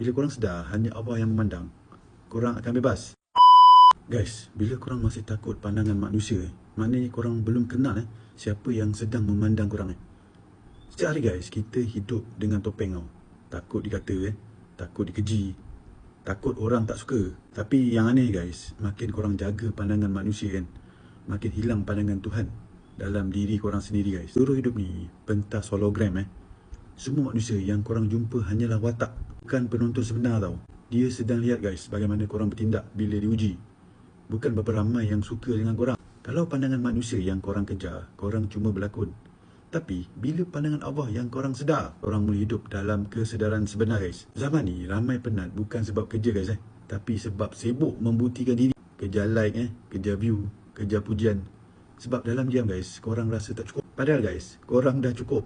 Bila korang sedar hanya Allah yang memandang, korang akan bebas. Guys, bila korang masih takut pandangan manusia, maknanya korang belum kenal siapa yang sedang memandang korang. Setiap hari guys, kita hidup dengan topeng tau. Takut dikata, takut dikeji, takut orang tak suka. Tapi yang aneh guys, makin korang jaga pandangan manusia kan, makin hilang pandangan Tuhan dalam diri korang sendiri guys. Seluruh hidup ni pentas hologram Semua manusia yang korang jumpa hanyalah watak, bukan penonton sebenar tau. Dia sedang lihat guys bagaimana korang bertindak bila diuji, bukan berapa ramai yang suka dengan korang. Kalau pandangan manusia yang korang kejar, korang cuma berlakon. Tapi bila pandangan Allah yang korang sedar, korang mula hidup dalam kesedaran sebenar guys. Zaman ni ramai penat bukan sebab kerja guys tapi sebab sibuk membuktikan diri. Kejar like kejar view, kejar pujian. Sebab dalam diam guys, korang rasa tak cukup. Padahal guys, korang dah cukup.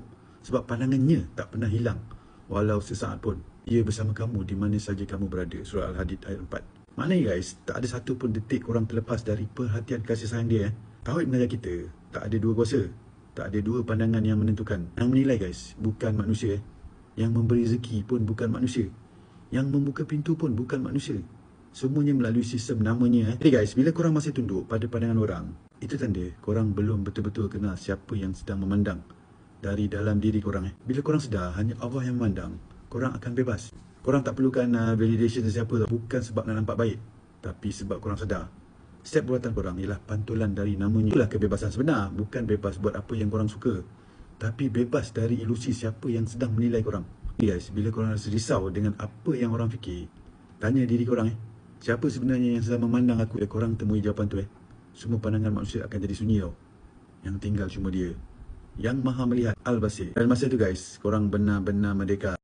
Sebab pandangannya tak pernah hilang, walau sesaat pun. Ia bersama kamu di mana saja kamu berada. Surah Al-Hadid ayat 4. Maknanya guys, tak ada satu pun detik korang terlepas dari perhatian kasih sayang dia. Tauhid mengajar kita, tak ada dua kuasa, tak ada dua pandangan yang menentukan. Yang menilai guys, bukan manusia. Yang memberi rezeki pun bukan manusia. Yang membuka pintu pun bukan manusia. Semuanya melalui sistem namanya. Jadi guys, bila korang masih tunduk pada pandangan orang, itu tanda korang belum betul-betul kenal siapa yang sedang memandang dari dalam diri korang. Bila korang sedar hanya Allah yang memandang, korang akan bebas. Korang tak perlukan validation dari siapa tau. Bukan sebab nak nampak baik, tapi sebab korang sedar setiap perbuatan korang ialah pantulan dari namanya. Itulah kebebasan sebenar. Bukan bebas buat apa yang korang suka, tapi bebas dari ilusi siapa yang sedang menilai korang. Guys, bila korang rasa risau dengan apa yang orang fikir, tanya diri korang siapa sebenarnya yang sedang memandang aku? Korang temui jawapan tu semua pandangan manusia akan jadi sunyi tau. Yang tinggal cuma dia yang maha melihat, Al-Basir. Dan masa tu guys, korang benar-benar merdeka.